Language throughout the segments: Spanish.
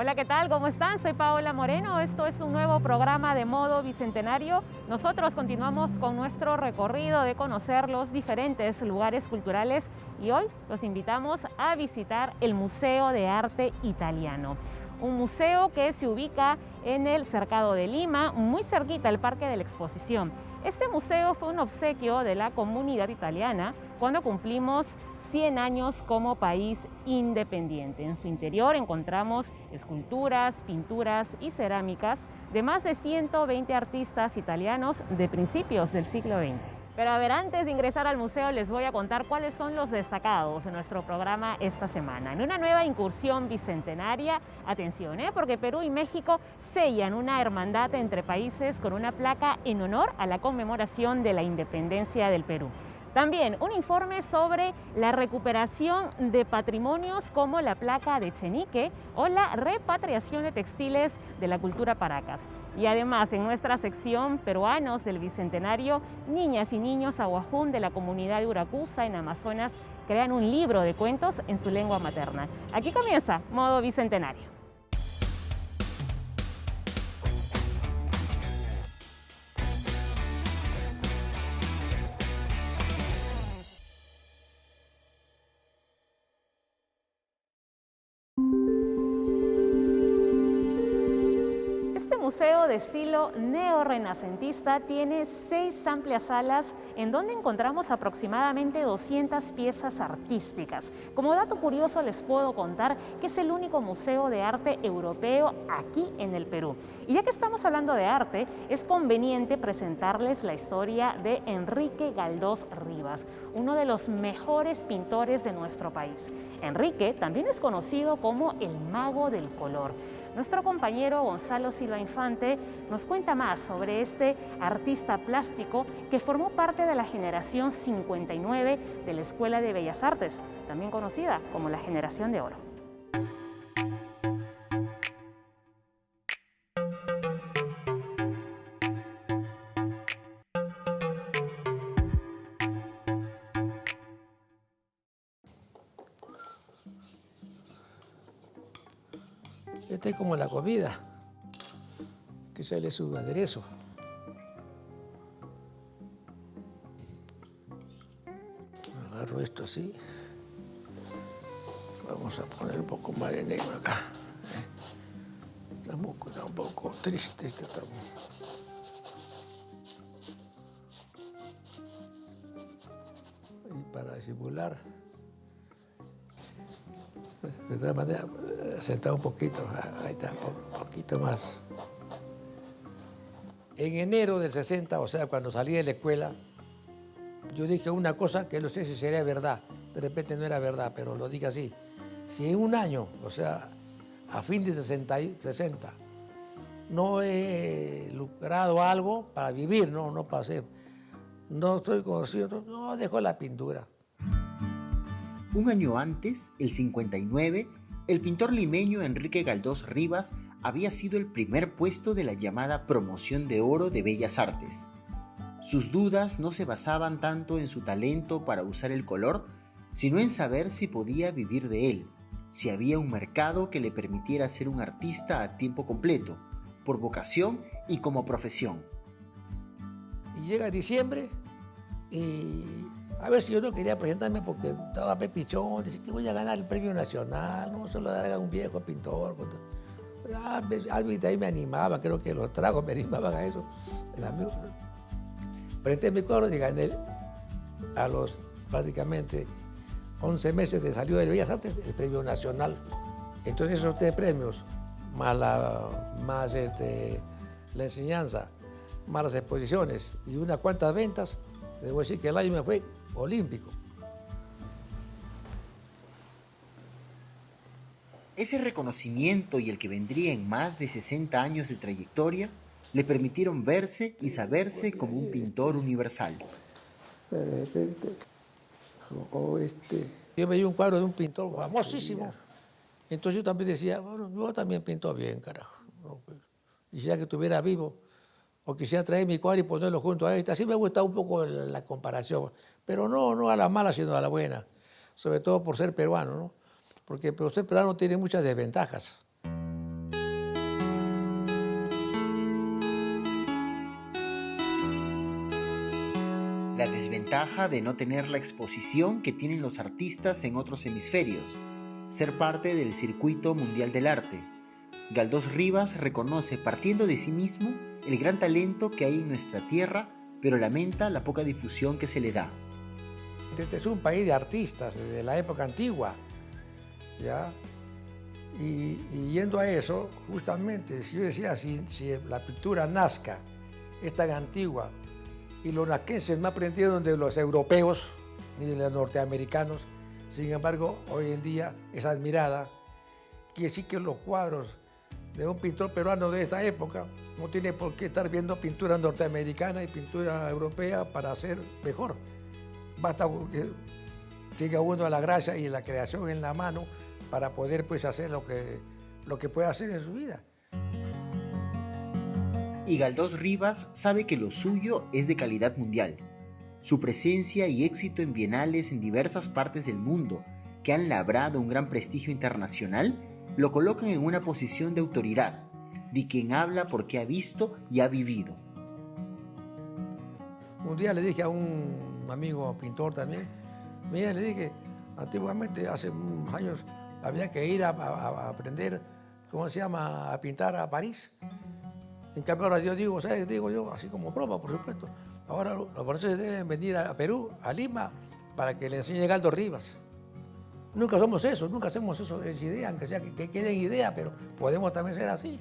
Hola, ¿qué tal? ¿Cómo están? Soy Paola Moreno. Esto es un nuevo programa de Modo Bicentenario. Nosotros continuamos con nuestro recorrido de conocer los diferentes lugares culturales y hoy los invitamos a visitar el Museo de Arte Italiano. Un museo que se ubica en el Cercado de Lima, muy cerquita al Parque de la Exposición. Este museo fue un obsequio de la comunidad italiana cuando cumplimos 100 años como país independiente. En su interior encontramos esculturas, pinturas y cerámicas de más de 120 artistas italianos de principios del siglo XX. Pero a ver, antes de ingresar al museo les voy a contar cuáles son los destacados de nuestro programa esta semana. En una nueva incursión bicentenaria, atención, porque Perú y México sellan una hermandad entre países con una placa en honor a la conmemoración de la independencia del Perú. También un informe sobre la recuperación de patrimonios como la placa de Chenique o la repatriación de textiles de la cultura Paracas. Y además, en nuestra sección Peruanos del Bicentenario, niñas y niños aguajún de la comunidad de Uracusa en Amazonas crean un libro de cuentos en su lengua materna. Aquí comienza Modo Bicentenario. Este museo de estilo neorrenacentista tiene 6 amplias salas en donde encontramos aproximadamente 200 piezas artísticas. Como dato curioso les puedo contar que es el único museo de arte europeo aquí en el Perú. Y ya que estamos hablando de arte, es conveniente presentarles la historia de Enrique Galdós Rivas, uno de los mejores pintores de nuestro país. Enrique también es conocido como el mago del color. Nuestro compañero Gonzalo Silva Infante nos cuenta más sobre este artista plástico que formó parte de la generación 59 de la Escuela de Bellas Artes, también conocida como la Generación de Oro. Esta es como la comida, que sale su aderezo. Agarro esto así. Vamos a poner un poco más de negro acá. Está un poco triste este tramo. Y para disimular, de todas maneras, sentar un poquito, ahí está, un poquito más. En enero del 60, o sea, cuando salí de la escuela, yo dije una cosa que no sé si sería verdad, de repente no era verdad, pero lo dije así. Si en un año, o sea, a fin de 60, no he logrado algo para vivir, no para hacer, no estoy conocido, no dejo la pintura. Un año antes, el 59, el pintor limeño Enrique Galdós Rivas había sido el primer puesto de la llamada Promoción de Oro de Bellas Artes. Sus dudas no se basaban tanto en su talento para usar el color, sino en saber si podía vivir de él, si había un mercado que le permitiera ser un artista a tiempo completo, por vocación y como profesión. Y llega diciembre y a ver si yo no quería presentarme porque estaba pepichón, dice que voy a ganar el premio nacional, no se lo dará a un viejo pintor. Alguien de ahí me animaba, creo que los tragos me animaban a eso. Presenté mi cuadro y gané a los prácticamente 11 meses de salida de Bellas Artes el premio nacional. Entonces esos 3 premios, más la enseñanza, más las exposiciones y unas cuantas ventas, debo decir que el año me fue olímpico. Ese reconocimiento y el que vendría en más de 60 años de trayectoria le permitieron verse y saberse como un pintor universal. De repente, yo veía un cuadro de un pintor famosísimo. Entonces yo también decía, bueno, yo también pinto bien, carajo. Quisiera que estuviera vivo, o quisiera traer mi cuadro y ponerlo junto a este. Así me gusta un poco la comparación, pero no a la mala, sino a la buena. Sobre todo por ser peruano, ¿no? Porque por ser peruano tiene muchas desventajas. ventaja de no tener la exposición que tienen los artistas en otros hemisferios, ser parte del circuito mundial del arte. Galdós Rivas reconoce, partiendo de sí mismo, el gran talento que hay en nuestra tierra, pero lamenta la poca difusión que se le da. Este es un país de artistas de la época antigua, ¿ya? Y yendo a eso, justamente, si yo decía, si la pintura nazca es tan antigua y los naquenses no aprendieron de los europeos ni de los norteamericanos, sin embargo, hoy en día es admirada, quiere decir que los cuadros de un pintor peruano de esta época no tiene por qué estar viendo pintura norteamericana y pintura europea para ser mejor. Basta que tenga uno la gracia y la creación en la mano para poder pues hacer lo que puede hacer en su vida. Y Galdós Rivas sabe que lo suyo es de calidad mundial. Su presencia y éxito en bienales en diversas partes del mundo, que han labrado un gran prestigio internacional, lo colocan en una posición de autoridad, de quien habla porque ha visto y ha vivido. Un día le dije a un amigo pintor también, mira, le dije, antiguamente, hace unos años, había que ir a aprender, ¿cómo se llama?, a pintar a París. En cambio ahora yo digo, ¿sabes? Digo yo, así como broma, por supuesto. Ahora los franceses deben venir a Perú, a Lima, para que le enseñe Galdós Rivas. Nunca somos eso, nunca hacemos eso, es idea, aunque sea que quede en idea, pero podemos también ser así.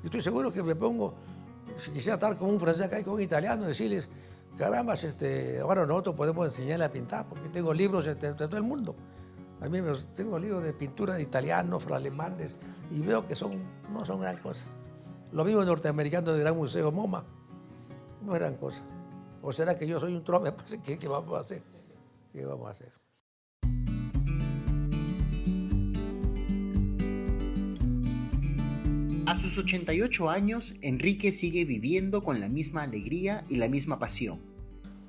Yo estoy seguro que me pongo, si quisiera estar con un francés acá y con un italiano, decirles, caramba, ahora nosotros podemos enseñarle a pintar, porque tengo libros de todo el mundo. A mí tengo libros de pintura de italianos, alemanes, y veo que no son gran cosa. Lo mismo norteamericanos del Gran Museo MoMA, no es gran cosa. ¿O será que yo soy un trome? ¿Qué vamos a hacer? ¿Qué vamos a hacer? A sus 88 años, Enrique sigue viviendo con la misma alegría y la misma pasión.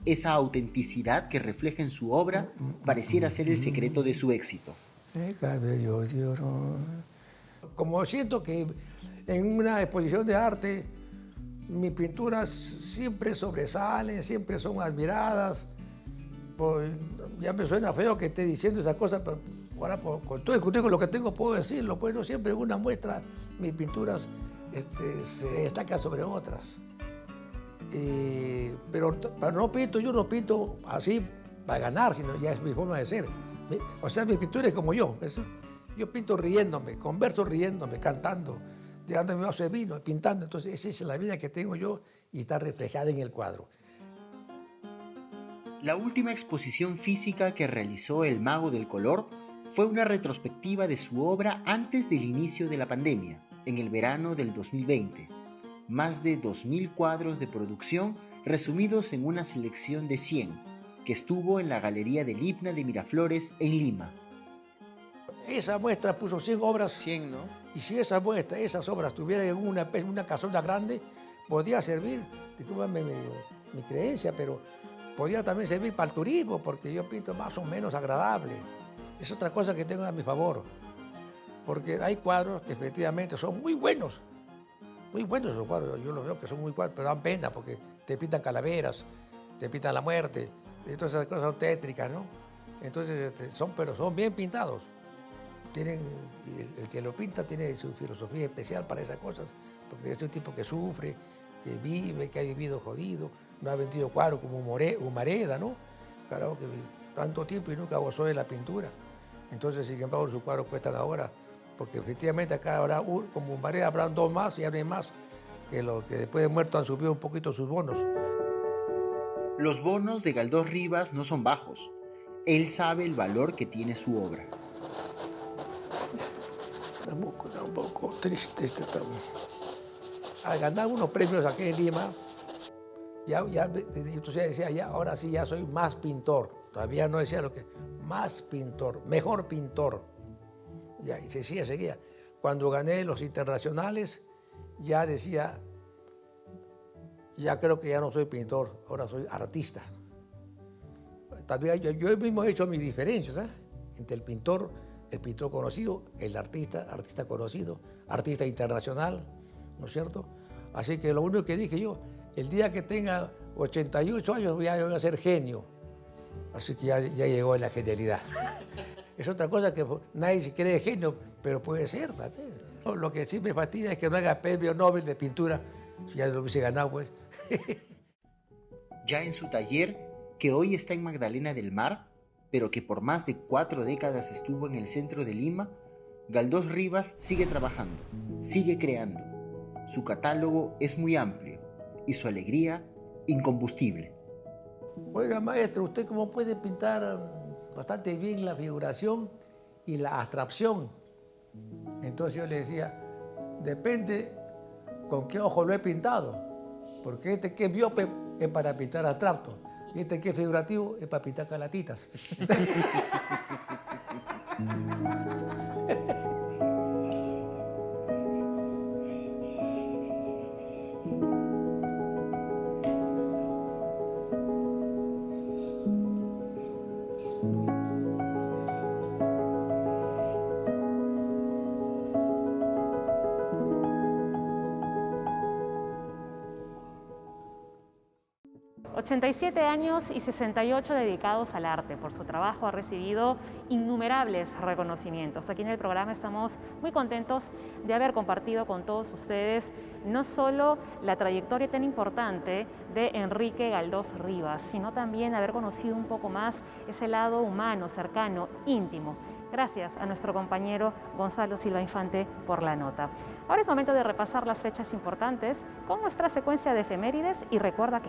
Esa autenticidad que refleja en su obra pareciera ser el secreto de su éxito. Como siento que en una exposición de arte mis pinturas siempre sobresalen, siempre son admiradas, pues ya me suena feo que esté diciendo esas cosas, pero ahora con todo lo que tengo puedo decirlo, pues no siempre en una muestra mis pinturas se destacan sobre otras. Pero yo no pinto así para ganar, sino ya es mi forma de ser. O sea, mi pintura es como yo. Yo pinto riéndome, converso riéndome, cantando, tirándome un vaso de vino, pintando. Entonces esa es la vida que tengo yo y está reflejada en el cuadro. La última exposición física que realizó el Mago del Color fue una retrospectiva de su obra antes del inicio de la pandemia, en el verano del 2020. Más de 2.000 cuadros de producción resumidos en una selección de 100, que estuvo en la Galería del Hipna de Miraflores, en Lima. Esa muestra puso 100 obras. 100, ¿no? Y si esas obras tuvieran en una casona grande, podría servir, discúlpame mi creencia, pero podría también servir para el turismo, porque yo pinto más o menos agradable. Es otra cosa que tengo a mi favor, porque hay cuadros que efectivamente son muy buenos esos cuadros, yo los veo que son muy buenos, pero dan pena porque te pintan calaveras, te pintan la muerte, entonces esas cosas son tétricas, ¿no? Entonces pero son bien pintados. El que lo pinta tiene su filosofía especial para esas cosas, porque es un tipo que sufre, que vive, que ha vivido jodido, no ha vendido cuadros como Humareda, ¿no? Carajo, que tanto tiempo y nunca gozó de la pintura. Entonces, sin embargo, sus cuadros cuestan ahora, porque efectivamente acá ahora, como Humareda, habrán 2 más y ya no hay más, que los que después de muerto han subido un poquito sus bonos. Los bonos de Galdós Rivas no son bajos. Él sabe el valor que tiene su obra. Un poco triste al ganar unos premios aquí en Lima, entonces decía, ahora sí ya soy más pintor. Todavía no decía lo que, más pintor, mejor pintor. Ya, y seguía. Cuando gané los internacionales, ya decía, ya creo que ya no soy pintor, ahora soy artista. También yo mismo he hecho mis diferencias, entre el pintor conocido, el artista conocido, artista internacional, ¿no es cierto? Así que lo único que dije yo, el día que tenga 88 años voy a ser genio. Así que ya llegó la genialidad. Es otra cosa que nadie se cree genio, pero puede ser también. Lo que sí me fastidia es que no haga premio Nobel de pintura, si ya lo hubiese ganado, pues. Ya en su taller, que hoy está en Magdalena del Mar, pero que por más de 4 décadas estuvo en el centro de Lima, Galdós Rivas sigue trabajando, sigue creando. Su catálogo es muy amplio y su alegría incombustible. Oiga, maestro, ¿usted cómo puede pintar bastante bien la figuración y la abstracción? Entonces yo le decía, depende con qué ojo lo he pintado, porque este que es miope es para pintar abstracto y este que es figurativo es para pintar calatitas. ...87 años y 68 dedicados al arte. Por su trabajo ha recibido innumerables reconocimientos. Aquí en el programa estamos muy contentos de haber compartido con todos ustedes no solo la trayectoria tan importante de Enrique Galdós Rivas, sino también haber conocido un poco más ese lado humano, cercano, íntimo. Gracias a nuestro compañero Gonzalo Silva Infante por la nota. Ahora es momento de repasar las fechas importantes con nuestra secuencia de efemérides y recuerda que...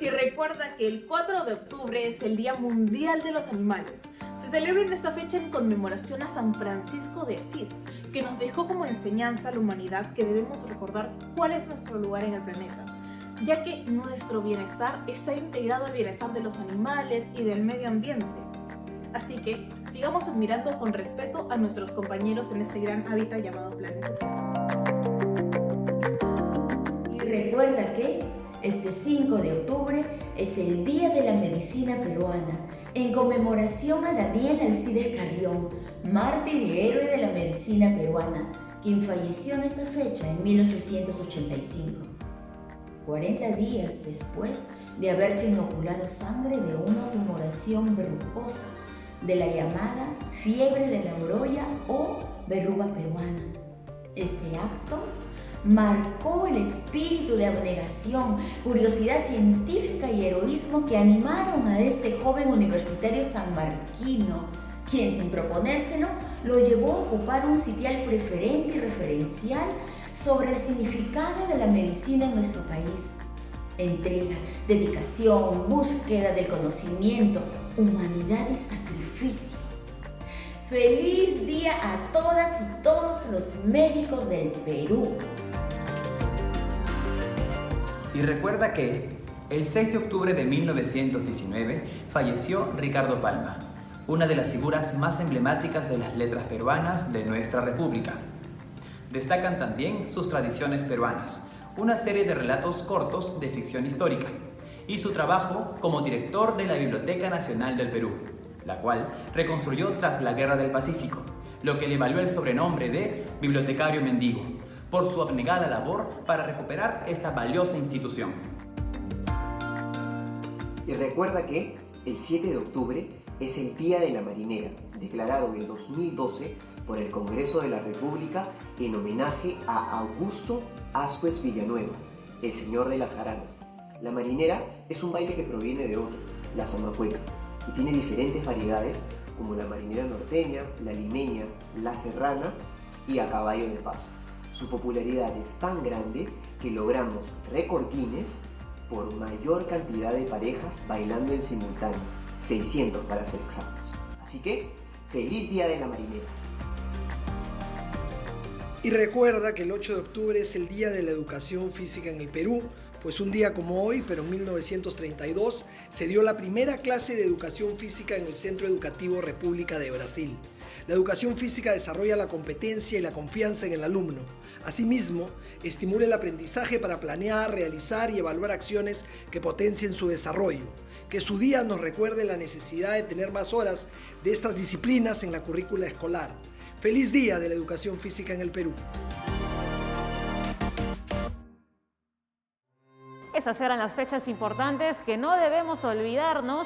Y recuerda que el 4 de octubre es el Día Mundial de los Animales. Se celebra en esta fecha en conmemoración a San Francisco de Asís, que nos dejó como enseñanza a la humanidad que debemos recordar cuál es nuestro lugar en el planeta, ya que nuestro bienestar está integrado al bienestar de los animales y del medio ambiente. Así que sigamos admirando con respeto a nuestros compañeros en este gran hábitat llamado planeta. Y recuerda que este 5 de octubre es el Día de la Medicina Peruana, en conmemoración a Daniel Alcides Carrión, mártir y héroe de la medicina peruana, quien falleció en esta fecha en 1885. 40 días después de haberse inoculado sangre de una tumoración verrucosa, de la llamada fiebre de la orolla o verruga peruana. Este acto marcó el espíritu de abnegación, curiosidad científica y heroísmo que animaron a este joven universitario sanmarquino, quien sin proponérselo lo llevó a ocupar un sitial preferente y referencial sobre el significado de la medicina en nuestro país. Entrega, dedicación, búsqueda del conocimiento, humanidad y sacrificio. ¡Feliz día a todas y todos los médicos del Perú! Y recuerda que el 6 de octubre de 1919 falleció Ricardo Palma, una de las figuras más emblemáticas de las letras peruanas de nuestra República. Destacan también sus tradiciones peruanas, una serie de relatos cortos de ficción histórica, y su trabajo como director de la Biblioteca Nacional del Perú, la cual reconstruyó tras la Guerra del Pacífico, lo que le valió el sobrenombre de Bibliotecario Mendigo, por su abnegada labor para recuperar esta valiosa institución. Y recuerda que el 7 de octubre es el Día de la Marinera, declarado en 2012 por el Congreso de la República en homenaje a Augusto Ascuez Villanueva, el señor de las jaranas. La marinera es un baile que proviene de otro, la zamacueca, y tiene diferentes variedades como la marinera norteña, la limeña, la serrana y a caballo de paso. Su popularidad es tan grande que logramos récord Guinness por mayor cantidad de parejas bailando en simultáneo, 600 para ser exactos. Así que, ¡feliz Día de la Marinera! Y recuerda que el 8 de octubre es el Día de la Educación Física en el Perú, pues un día como hoy, pero en 1932, se dio la primera clase de educación física en el Centro Educativo República de Brasil. La educación física desarrolla la competencia y la confianza en el alumno. Asimismo, estimula el aprendizaje para planear, realizar y evaluar acciones que potencien su desarrollo. Que su día nos recuerde la necesidad de tener más horas de estas disciplinas en la currícula escolar. ¡Feliz Día de la Educación Física en el Perú! Estas eran las fechas importantes que no debemos olvidarnos.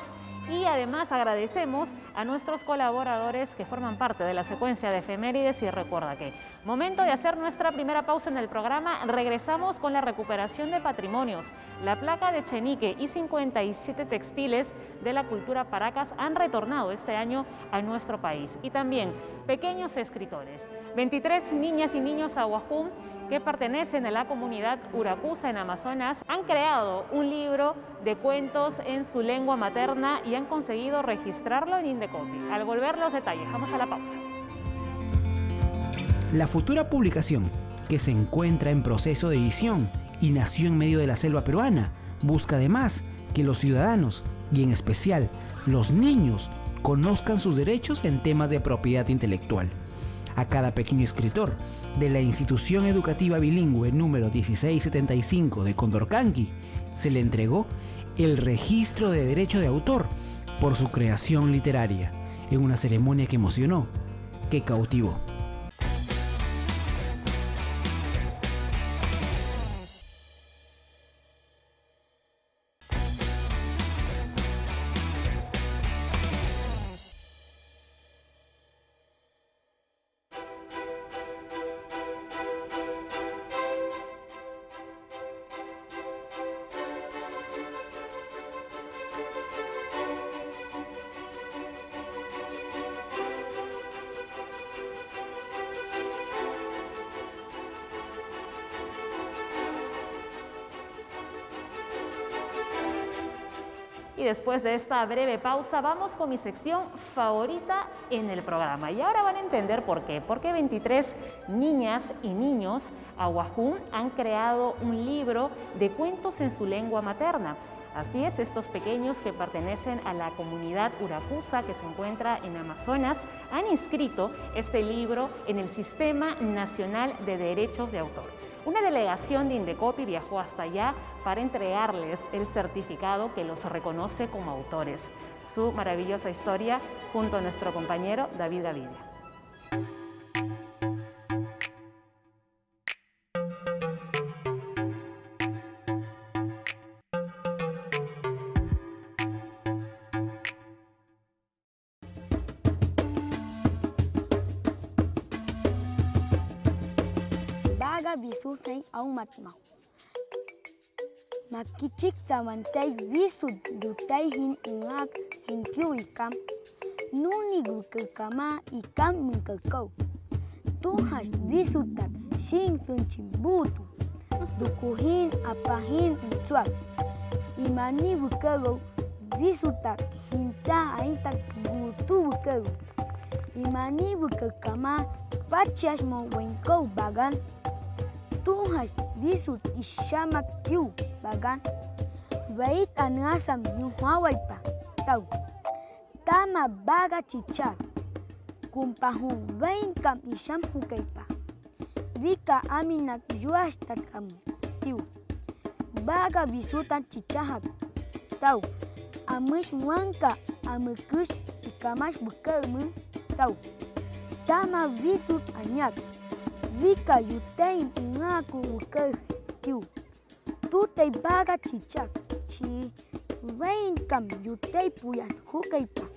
Y además agradecemos a nuestros colaboradores que forman parte de la secuencia de efemérides y recuerda que momento de hacer nuestra primera pausa en el programa. Regresamos con la recuperación de patrimonios. La placa de Chenique y 57 textiles de la cultura Paracas han retornado este año a nuestro país. Y también pequeños escritores, 23 niñas y niños ahuajún que pertenecen a la comunidad Uracusa en Amazonas, han creado un libro de cuentos en su lengua materna y han conseguido registrarlo en Indecopi. Al volver los detalles, vamos a la pausa. La futura publicación, que se encuentra en proceso de edición y nació en medio de la selva peruana, busca además que los ciudadanos, y en especial los niños, conozcan sus derechos en temas de propiedad intelectual. A cada pequeño escritor de la institución educativa bilingüe número 1675 de Condorcanqui se le entregó el registro de derecho de autor por su creación literaria, en una ceremonia que emocionó, que cautivó. Y después de esta breve pausa vamos con mi sección favorita en el programa. Y ahora van a entender por qué. Porque 23 niñas y niños ahuajún han creado un libro de cuentos en su lengua materna. Así es, estos pequeños que pertenecen a la comunidad Uracusa que se encuentra en Amazonas han inscrito este libro en el Sistema Nacional de Derechos de Autor. Una delegación de Indecopi viajó hasta allá para entregarles el certificado que los reconoce como autores. Su maravillosa historia junto a nuestro compañero David Gavidia. Bisutay au matmau. Makichik samantay bisut dutay hin ingak hin kyu ikam. Nuni gukama ikam minkakau. Tuhas bisutak shin sunchimbutu. Dukuhin apahin utsuak. Imani bukago bisutak hinta aintak gutu bukago. Imani bukakama pachasmo wenkau bagan. Tuhas bisut ishamak tiu bagan. Bait anasam yuhawaipa tau. Tama baga chichak. Kumpahun vain kam isham hukaipa. Vika aminak yuashtat kamu tiu. Baga bisutan chichahak tau. Amish muanka amikush ikamash bukamu tau. Tama bisut anyak. Vika yutain ngaku ukeh tiu. Tutay baga chichak chi. Vain kam yutay puyan hukaipa.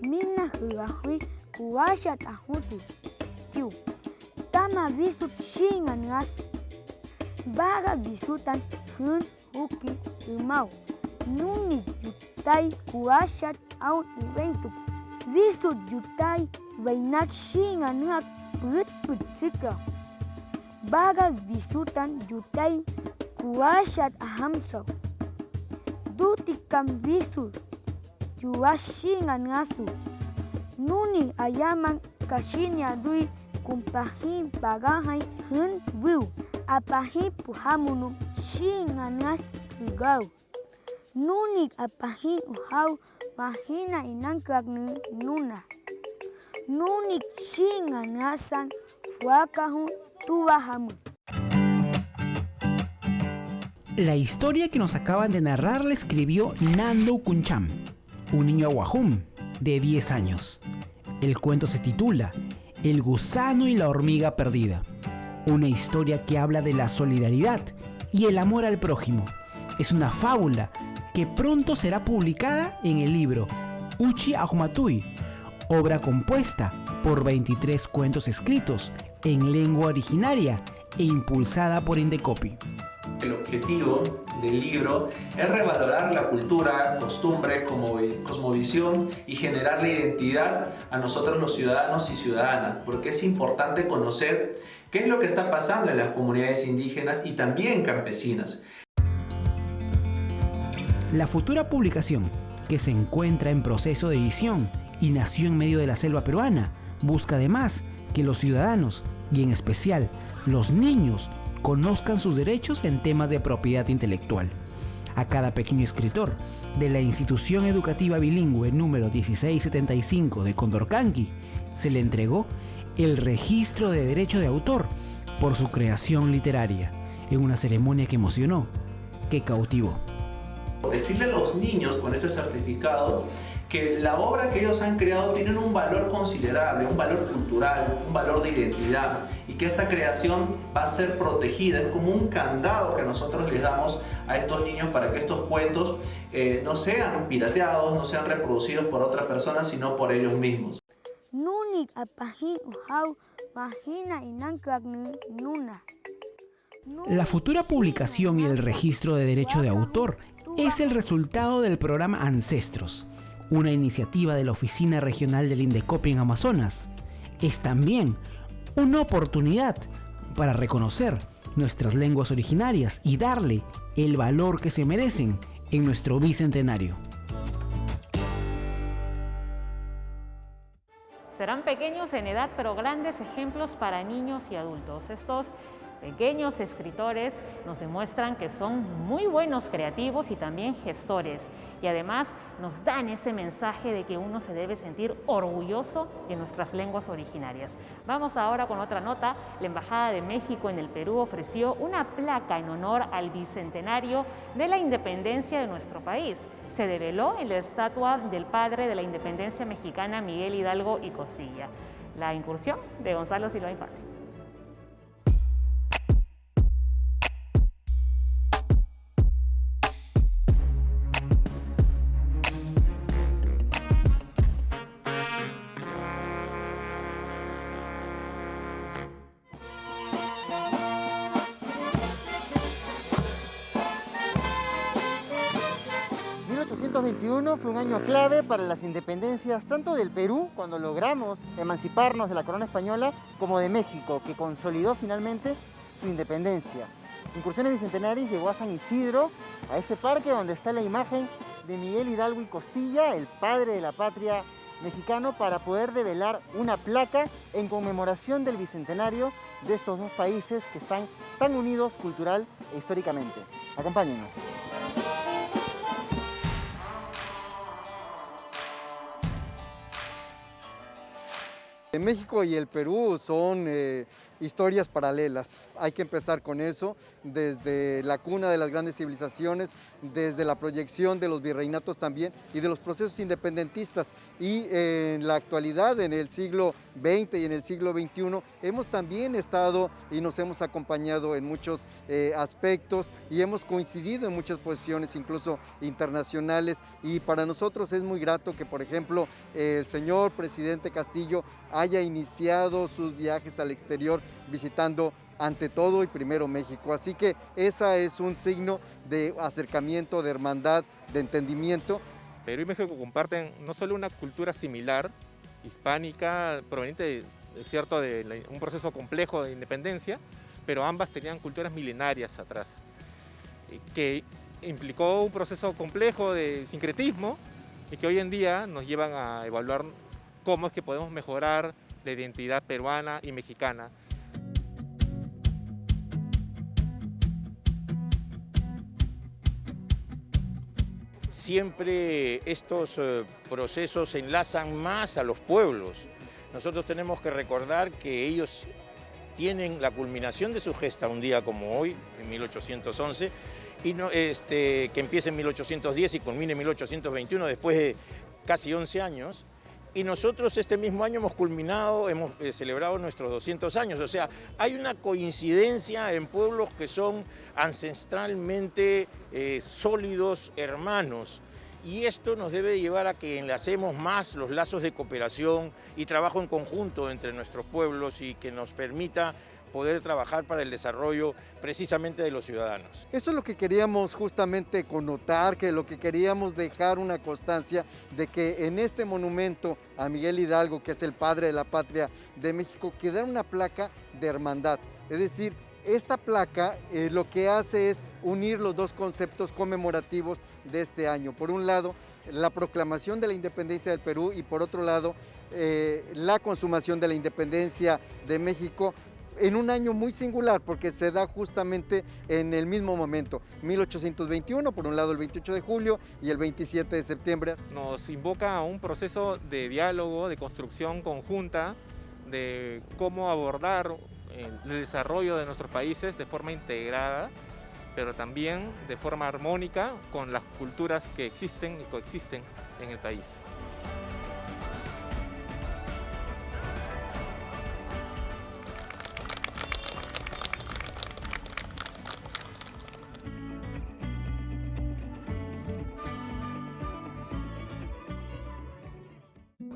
Mina hugahui kuwashat ahutu tiu. Tama bisut shingan ngas. Baga bisutan hun huki umau. Nuni yutay kuwashat au ibentu. Bisut yutay vainak shingan ngak put sika. Baga bisutan yutay kuwashat ahamso. Dutikam bisut yuwashingan ngasu. Nuni ayaman kashinya dui kumpahin bagahay hun wiu. Apahin puhamunum shingan ngas hugau. Nuni apahin uhaw mahina inangkak nuna. Nuni shingan ngasan fuakahun tubahamu. La historia que nos acaban de narrar la escribió Nando Kuncham, un niño ahuajún de 10 años. El cuento se titula El gusano y la hormiga perdida, una historia que habla de la solidaridad y el amor al prójimo, es una fábula que pronto será publicada en el libro Uchi Ahmatui, obra compuesta por 23 cuentos escritos en lengua originaria e impulsada por Indecopi. El objetivo del libro es revalorar la cultura, costumbres, cosmovisión y generar la identidad a nosotros los ciudadanos y ciudadanas, porque es importante conocer qué es lo que está pasando en las comunidades indígenas y también campesinas. La futura publicación, que se encuentra en proceso de edición y nació en medio de la selva peruana, busca además que los ciudadanos, y en especial los niños, conozcan sus derechos en temas de propiedad intelectual. A cada pequeño escritor de la institución educativa bilingüe número 1675 de Condorcanqui se le entregó el registro de derecho de autor por su creación literaria, en una ceremonia que emocionó, que cautivó. Decirle a los niños con este certificado que la obra que ellos han creado tiene un valor considerable, un valor cultural, un valor de identidad, y que esta creación va a ser protegida. Es como un candado que nosotros les damos a estos niños para que estos cuentos no sean pirateados, no sean reproducidos por otras personas, sino por ellos mismos. La futura publicación y el registro de derecho de autor es el resultado del programa Ancestros, una iniciativa de la Oficina Regional del Indecopi en Amazonas. Es también una oportunidad para reconocer nuestras lenguas originarias y darle el valor que se merecen en nuestro bicentenario. Serán pequeños en edad, pero grandes ejemplos para niños y adultos. Estos pequeños escritores nos demuestran que son muy buenos creativos y también gestores, y además nos dan ese mensaje de que uno se debe sentir orgulloso de nuestras lenguas originarias. Vamos ahora con otra nota. La Embajada de México en el Perú ofreció una placa en honor al bicentenario de la independencia de nuestro país. Se develó en la estatua del padre de la independencia mexicana, Miguel Hidalgo y Costilla. La incursión de Gonzalo Silva Infante. Fue un año clave para las independencias tanto del Perú, cuando logramos emanciparnos de la corona española, como de México, que consolidó finalmente su independencia. Incursiones Bicentenarias llegó a San Isidro, a este parque donde está la imagen de Miguel Hidalgo y Costilla, el padre de la patria mexicano, para poder develar una placa en conmemoración del bicentenario de estos dos países que están tan unidos cultural e históricamente. Acompáñenos. México y el Perú son historias paralelas. Hay que empezar con eso, desde la cuna de las grandes civilizaciones, desde la proyección de los virreinatos también y de los procesos independentistas. Y en la actualidad, en el siglo XX y en el siglo XXI, hemos también estado y nos hemos acompañado en muchos aspectos y hemos coincidido en muchas posiciones, incluso internacionales. Y para nosotros es muy grato que, por ejemplo, el señor presidente Castillo haya iniciado sus viajes al exterior visitando ante todo y primero México. Así que esa es un signo de acercamiento, de hermandad, de entendimiento. Perú y México comparten no solo una cultura similar, hispánica, proveniente de un proceso complejo de independencia, pero ambas tenían culturas milenarias atrás, que implicó un proceso complejo de sincretismo y que hoy en día nos llevan a evaluar cómo es que podemos mejorar la identidad peruana y mexicana. Siempre estos procesos enlazan más a los pueblos. Nosotros tenemos que recordar que ellos tienen la culminación de su gesta un día como hoy, en 1811, y que empieza en 1810 y culmine en 1821, después de casi 11 años, y nosotros este mismo año hemos culminado, hemos celebrado nuestros 200 años. O sea, hay una coincidencia en pueblos que son ancestralmente sólidos, hermanos. Y esto nos debe llevar a que enlacemos más los lazos de cooperación y trabajo en conjunto entre nuestros pueblos y que nos permita poder trabajar para el desarrollo precisamente de los ciudadanos. Eso es lo que queríamos justamente connotar, que lo que queríamos dejar una constancia de que en este monumento a Miguel Hidalgo, que es el padre de la patria de México, quedara una placa de hermandad. Es decir, esta placa lo que hace es unir los dos conceptos conmemorativos de este año. Por un lado, la proclamación de la independencia del Perú y por otro lado, la consumación de la independencia de México en un año muy singular porque se da justamente en el mismo momento, 1821, por un lado el 28 de julio y el 27 de septiembre. Nos invoca a un proceso de diálogo, de construcción conjunta, de cómo abordar el desarrollo de nuestros países de forma integrada, pero también de forma armónica con las culturas que existen y coexisten en el país.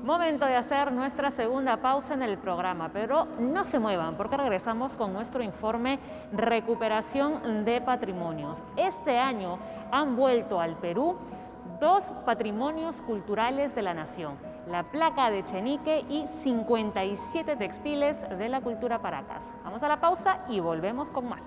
Momento de hacer nuestra segunda pausa en el programa, pero no se muevan porque regresamos con nuestro informe Recuperación de Patrimonios. Este año han vuelto al Perú 2 patrimonios culturales de la nación, la placa de Chenique y 57 textiles de la cultura Paracas. Vamos a la pausa y volvemos con más.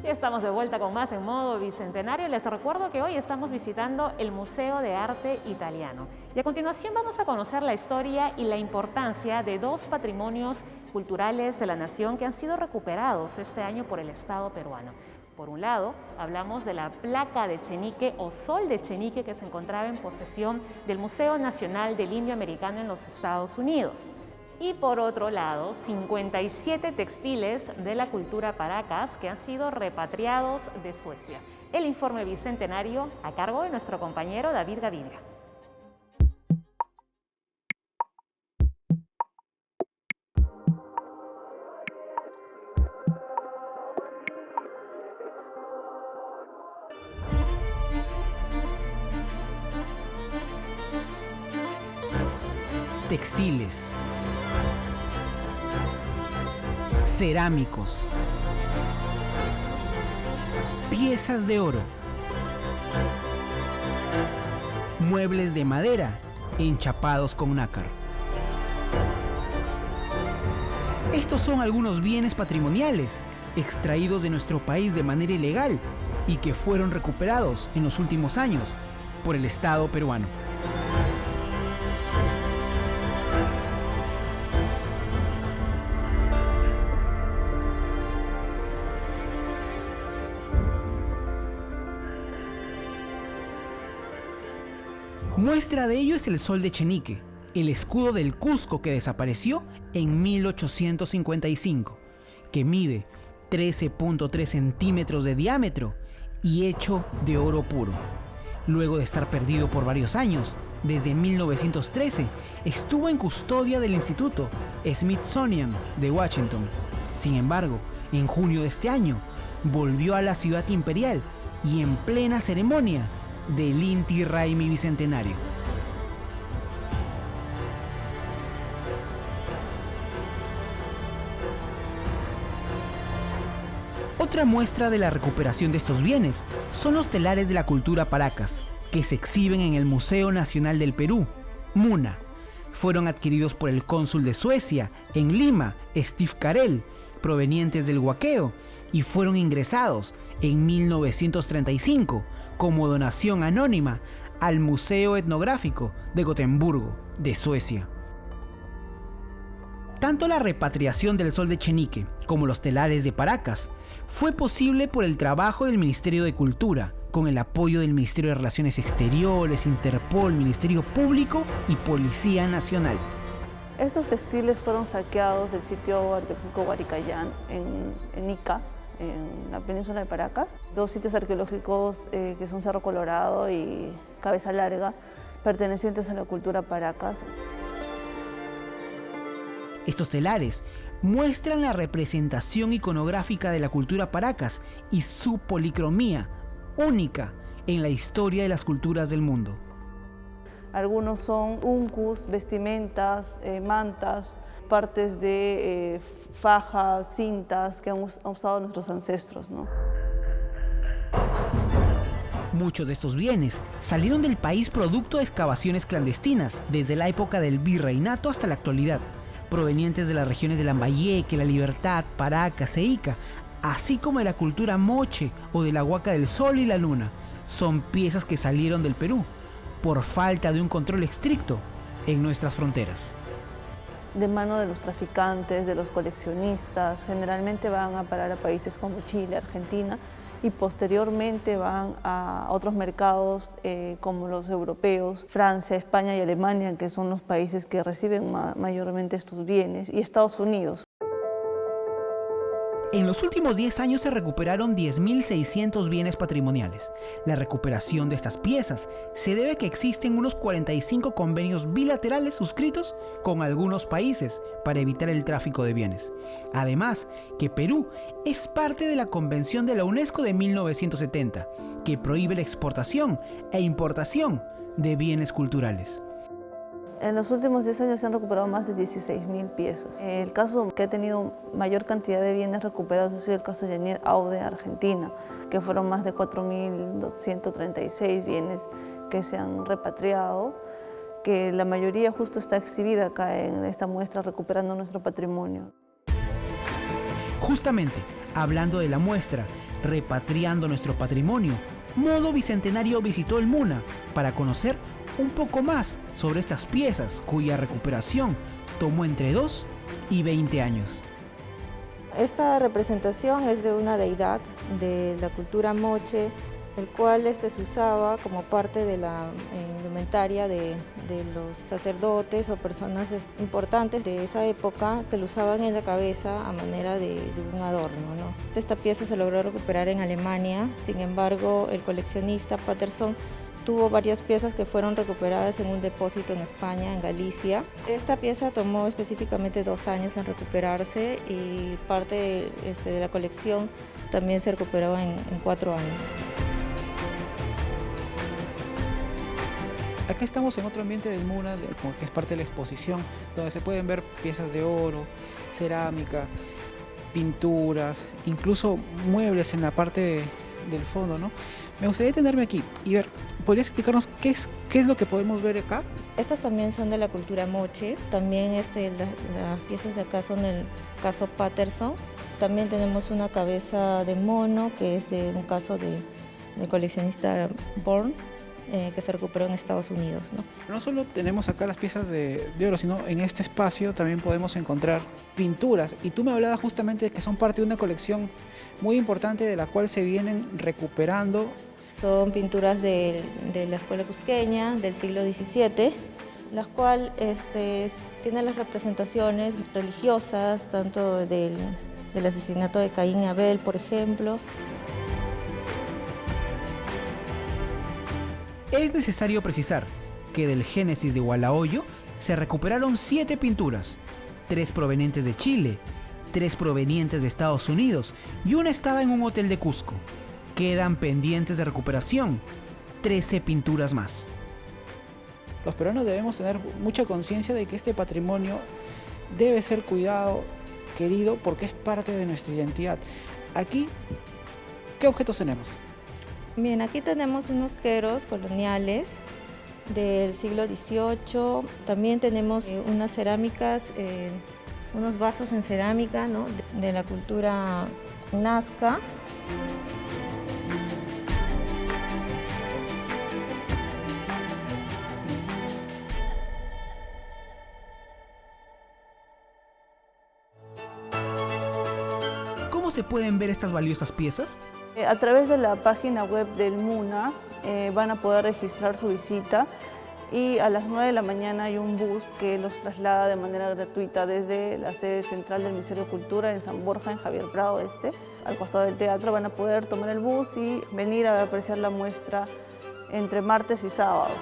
Estamos de vuelta con más en modo bicentenario. Les recuerdo que hoy estamos visitando el Museo de Arte Italiano. Y a continuación vamos a conocer la historia y la importancia de 2 patrimonios culturales de la nación que han sido recuperados este año por el Estado peruano. Por un lado, hablamos de la placa de Chenique o Sol de Chenique que se encontraba en posesión del Museo Nacional del Indio Americano en los Estados Unidos. Y por otro lado, 57 textiles de la cultura Paracas que han sido repatriados de Suecia. El informe bicentenario a cargo de nuestro compañero David Gaviria. Textiles, cerámicos, piezas de oro, muebles de madera enchapados con nácar. Estos son algunos bienes patrimoniales extraídos de nuestro país de manera ilegal y que fueron recuperados en los últimos años por el Estado peruano. Muestra de ello es el Sol de Chenique, el escudo del Cusco que desapareció en 1855, que mide 13.3 centímetros de diámetro y hecho de oro puro. Luego de estar perdido por varios años, desde 1913 estuvo en custodia del Instituto Smithsonian de Washington. Sin embargo, en junio de este año, volvió a la ciudad imperial y en plena ceremonia del Inti Raymi bicentenario. Otra muestra de la recuperación de estos bienes son los telares de la cultura Paracas, que se exhiben en el Museo Nacional del Perú, MUNA. Fueron adquiridos por el cónsul de Suecia en Lima, Steve Carell, provenientes del Huaqueo, y fueron ingresados en 1935 como donación anónima al Museo Etnográfico de Gotemburgo, de Suecia. Tanto la repatriación del sol de Chenique como los telares de Paracas fue posible por el trabajo del Ministerio de Cultura, con el apoyo del Ministerio de Relaciones Exteriores, Interpol, Ministerio Público y Policía Nacional. Estos textiles fueron saqueados del sitio arqueológico Huaricayán en Ica, en la península de Paracas. 2 sitios arqueológicos que son Cerro Colorado y Cabeza Larga, pertenecientes a la cultura Paracas. Estos telares muestran la representación iconográfica de la cultura Paracas y su policromía, única en la historia de las culturas del mundo. Algunos son uncus, vestimentas, mantas, partes de fajas, cintas que han usado nuestros ancestros, ¿no? Muchos de estos bienes salieron del país producto de excavaciones clandestinas desde la época del virreinato hasta la actualidad, provenientes de las regiones de Lambayeque, La Libertad, Paracas e Ica, así como de la cultura moche o de la Huaca del Sol y la Luna. Son piezas que salieron del Perú por falta de un control estricto en nuestras fronteras. De mano de los traficantes, de los coleccionistas, generalmente van a parar a países como Chile, Argentina, y posteriormente van a otros mercados como los europeos, Francia, España y Alemania, que son los países que reciben mayormente estos bienes, y Estados Unidos. En los últimos 10 años se recuperaron 10.600 bienes patrimoniales. La recuperación de estas piezas se debe a que existen unos 45 convenios bilaterales suscritos con algunos países para evitar el tráfico de bienes. Además, que Perú es parte de la Convención de la UNESCO de 1970, que prohíbe la exportación e importación de bienes culturales. En los últimos 10 años se han recuperado más de 16.000 piezas. El caso que ha tenido mayor cantidad de bienes recuperados ha sido el caso de Yanier Aude, Argentina, que fueron más de 4.236 bienes que se han repatriado, que la mayoría justo está exhibida acá en esta muestra Recuperando Nuestro Patrimonio. Justamente, hablando de la muestra Repatriando Nuestro Patrimonio, Modo Bicentenario visitó el MUNA para conocer un poco más sobre estas piezas cuya recuperación tomó entre 2 y 20 años. Esta representación es de una deidad de la cultura moche, el cual se usaba como parte de la indumentaria de los sacerdotes o personas importantes de esa época, que lo usaban en la cabeza a manera de un adorno, ¿no? Esta pieza se logró recuperar en Alemania, sin embargo el coleccionista Patterson tuvo varias piezas que fueron recuperadas en un depósito en España, en Galicia. Esta pieza tomó específicamente 2 años en recuperarse y parte de la colección también se recuperó en 4 años. Acá estamos en otro ambiente del MUNA, que es parte de la exposición, donde se pueden ver piezas de oro, cerámica, pinturas, incluso muebles en la parte del fondo, ¿no? Me gustaría detenerme aquí y ver, ¿podrías explicarnos qué es lo que podemos ver acá? Estas también son de la cultura moche, también las piezas de acá son del caso Patterson. También tenemos una cabeza de mono, que es de un caso del coleccionista Born, que se recuperó en Estados Unidos, ¿no? No solo tenemos acá las piezas de oro, sino en este espacio también podemos encontrar pinturas. Y tú me hablabas justamente de que son parte de una colección muy importante de la cual se vienen recuperando. Son pinturas de la escuela cusqueña del siglo XVII, las cuales tienen las representaciones religiosas, tanto del asesinato de Caín y Abel, por ejemplo. Es necesario precisar que del Génesis de Hualahoyo se recuperaron 7 pinturas, 3 provenientes de Chile, 3 provenientes de Estados Unidos y una estaba en un hotel de Cusco. Quedan pendientes de recuperación 13 pinturas más. Los peruanos debemos tener mucha conciencia de que este patrimonio debe ser cuidado, querido, porque es parte de nuestra identidad. Aquí, ¿qué objetos tenemos? Bien, aquí tenemos unos queros coloniales del siglo XVIII. También tenemos unas cerámicas, unos vasos en cerámica, ¿no?, de la cultura nazca. ¿Cómo se pueden ver estas valiosas piezas? A través de la página web del MUNA van a poder registrar su visita y a las 9 de la mañana hay un bus que los traslada de manera gratuita desde la sede central del Ministerio de Cultura en San Borja, en Javier Prado Este, al costado del teatro. Van a poder tomar el bus y venir a apreciar la muestra entre martes y sábado.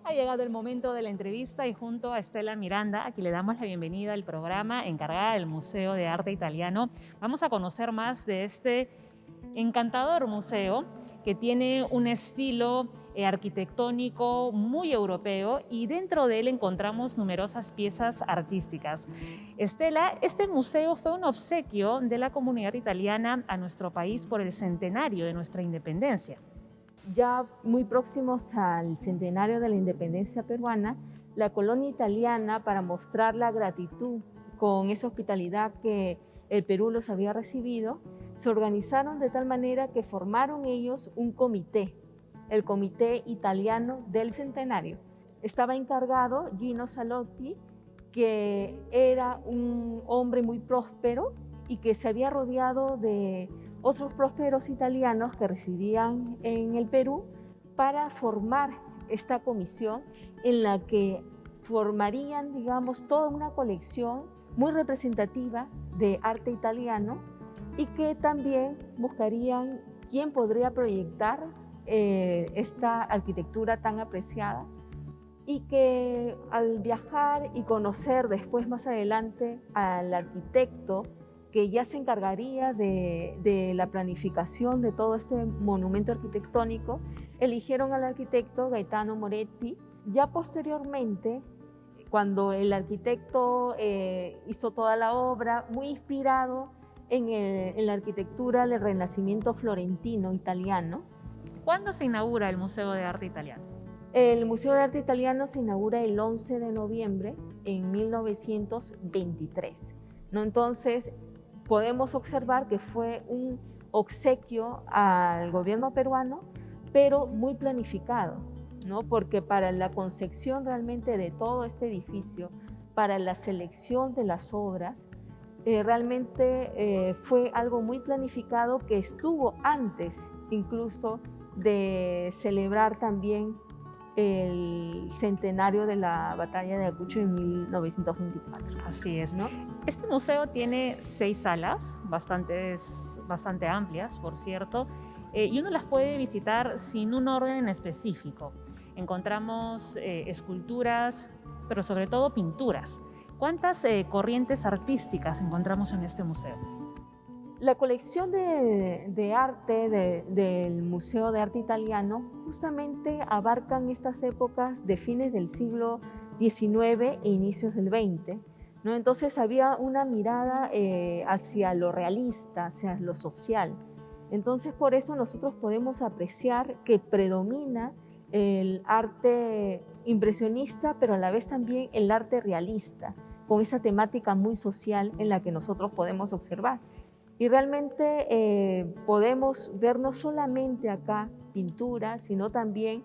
Ha llegado el momento de la entrevista y junto a Estela Miranda, a quien le damos la bienvenida al programa, encargada del Museo de Arte Italiano, vamos a conocer más de este encantador museo que tiene un estilo arquitectónico muy europeo y dentro de él encontramos numerosas piezas artísticas. Estela, este museo fue un obsequio de la comunidad italiana a nuestro país por el centenario de nuestra independencia. Ya muy próximos al centenario de la independencia peruana, la colonia italiana, para mostrar la gratitud con esa hospitalidad que el Perú los había recibido, se organizaron de tal manera que formaron ellos un comité, el Comité Italiano del Centenario. Estaba encargado Gino Salotti, que era un hombre muy próspero y que se había rodeado de otros prósperos italianos que residían en el Perú para formar esta comisión en la que formarían, digamos, toda una colección muy representativa de arte italiano y que también buscarían quién podría proyectar esta arquitectura tan apreciada y que al viajar y conocer después más adelante al arquitecto que ya se encargaría de la planificación de todo este monumento arquitectónico, eligieron al arquitecto Gaetano Moretti. Ya posteriormente, cuando el arquitecto hizo toda la obra, muy inspirado en la arquitectura del Renacimiento florentino italiano. ¿Cuándo se inaugura el Museo de Arte Italiano? El Museo de Arte Italiano se inaugura el 11 de noviembre en 1923, ¿no? Entonces, podemos observar que fue un obsequio al gobierno peruano, pero muy planificado, ¿no? Porque para la concepción realmente de todo este edificio, para la selección de las obras, realmente fue algo muy planificado que estuvo antes incluso de celebrar también el centenario de la batalla de Ayacucho en 1924. Así es, ¿no? Este museo tiene 6 salas, bastante amplias, por cierto, y uno las puede visitar sin un orden en específico. Encontramos esculturas, pero sobre todo pinturas. ¿Cuántas corrientes artísticas encontramos en este museo? La colección de arte del Museo de Arte Italiano justamente abarcan estas épocas de fines del siglo XIX e inicios del XX, ¿no? Entonces había una mirada hacia lo realista, hacia lo social. Entonces por eso nosotros podemos apreciar que predomina el arte impresionista, pero a la vez también el arte realista, con esa temática muy social en la que nosotros podemos observar. Y realmente podemos ver no solamente acá pinturas, sino también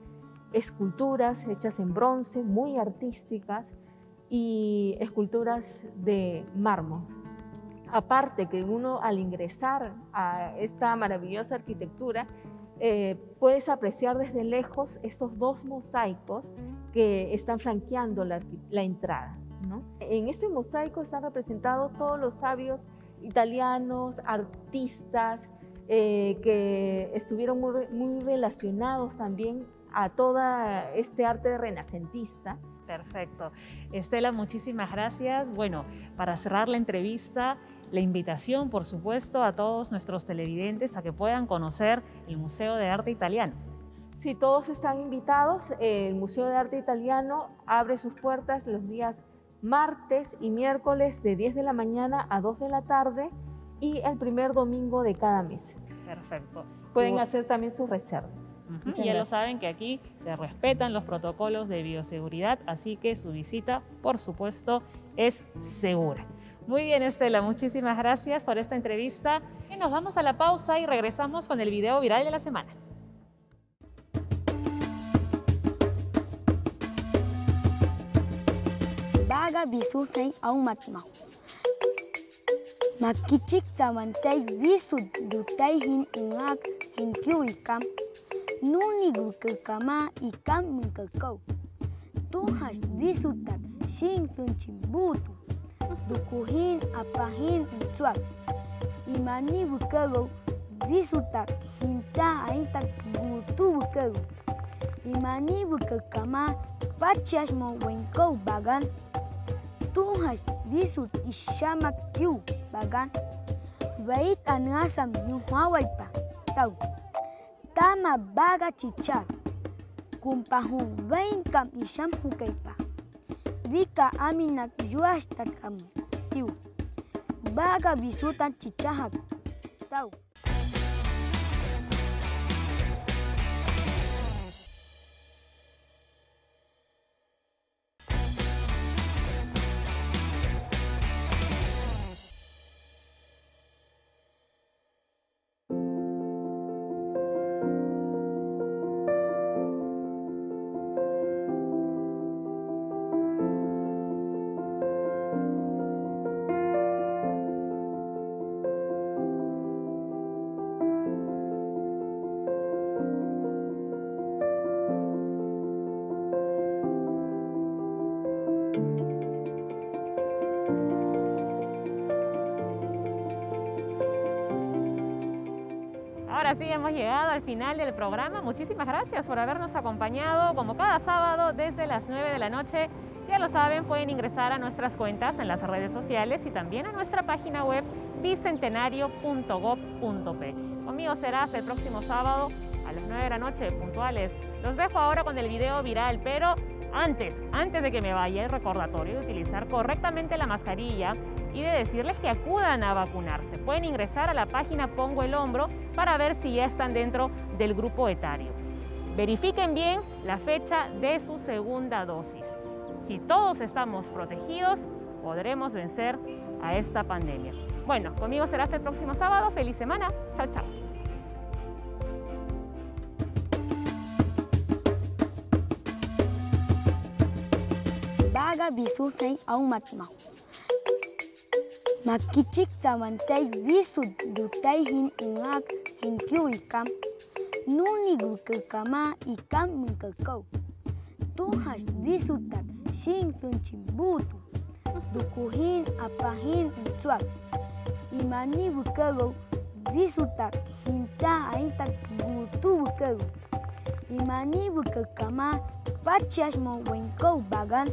esculturas hechas en bronce, muy artísticas, y esculturas de mármol. Aparte que uno al ingresar a esta maravillosa arquitectura, puedes apreciar desde lejos esos 2 mosaicos que están flanqueando la entrada, ¿no? En este mosaico están representados todos los sabios italianos, artistas que estuvieron muy relacionados también a todo este arte renacentista. Perfecto. Estela, muchísimas gracias. Bueno, para cerrar la entrevista, la invitación, por supuesto, a todos nuestros televidentes a que puedan conocer el Museo de Arte Italiano. Sí, todos están invitados. El Museo de Arte Italiano abre sus puertas los días martes y miércoles de 10 de la mañana a 2 de la tarde y el primer domingo de cada mes. Perfecto. Pueden hacer también sus reservas. Y ya lo saben que aquí se respetan los protocolos de bioseguridad, así que su visita, por supuesto, es segura. Muy bien, Estela, muchísimas gracias por esta entrevista. Y nos vamos a la pausa y regresamos con el video viral de la semana. Baga bisutay aumatmau. Makichik samantay bisut dutay hin ingak hin kyuikam. Nuni gukakama ikam mingkakau. Tuhas bisutak sing funchimbutu. Dukuhin apahin ucuak. Imani bukaro bisutak hinta aintak gutu bukaro. Imani bukakama pachasmo wenkau bagan. Tuhas bisut ishamak tiu bagan. Bait anasam yuhawaipa tau. Tama baga chichar, kumpahun vain kam isham hukaipa. Vika aminak yuashtat kam tiu. Baga bisutan chichahak tau. Ahora sí, hemos llegado al final del programa. Muchísimas gracias por habernos acompañado como cada sábado desde las 9 de la noche. Ya lo saben, pueden ingresar a nuestras cuentas en las redes sociales y también a nuestra página web bicentenario.gov.p. Conmigo será hasta el próximo sábado a las 9 de la noche, puntuales. Los dejo ahora con el video viral, pero antes de que me vaya, el recordatorio de utilizar correctamente la mascarilla y de decirles que acudan a vacunarse. Pueden ingresar a la página Pongo el Hombro para ver si ya están dentro del grupo etario. Verifiquen bien la fecha de su segunda dosis. Si todos estamos protegidos, podremos vencer a esta pandemia. Bueno, conmigo será hasta el próximo sábado. ¡Feliz semana! ¡Chao, chao! Baga bisutay aumatmau. Makichik samantay bisut dutay hin ingak hin kyuikam. Nuni gukakama ikam mingkakau. Tuhas bisutak sing funchimbutu. Dukuhin apahin ucuak. Imani bukaro bisutak hinta aintak gutu bukaro. Imani bukakama pachasmo wenkau bagan.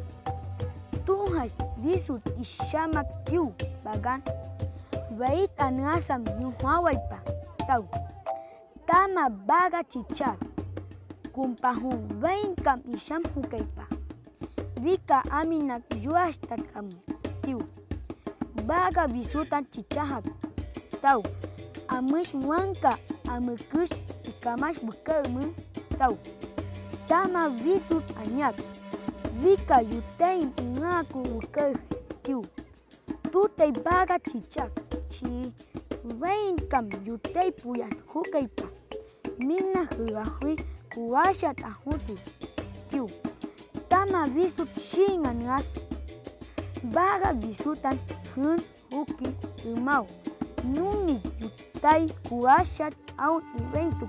Tuhas bisut ishamak tiu bagan. Bait anasam yuhawaipa tau. Tama baga chichar. Kumpahun vain kam isham hukaipa. Vika aminak yuashtat kam tiu. Baga bisutan chichahak tau. Amish muanka amikush ikamash bukalmun tau. Tama bisut anyak. Vika yutain ingaku ukal tiu. Tutay baga chichak chi. Vain kam yutay puyan hukaipa. Mina huahui kuashat ahutu tiu. Tama bisut shingan ngas. Baga bisutan hun huki umau. Nuni yutay kuashat au iventu.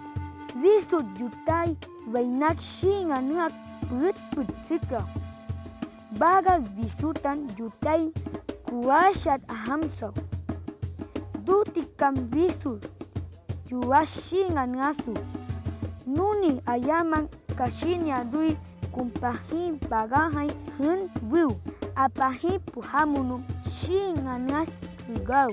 Bisut yutay vainak shingan ngak put sika. Baga bisutan yutay kuashat ahamso. Dutikam bisut yuashingan ngasu. Nuni ayaman kashinya dui kumpahin pagahai hun wiu apahi puhamunu shinganas gau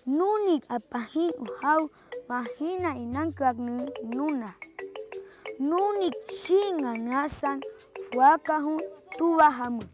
nunik apahin uhau mahina inankagnu nuna nunik shinganasan fuakahu tuwahamu.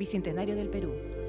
Bicentenario del Perú.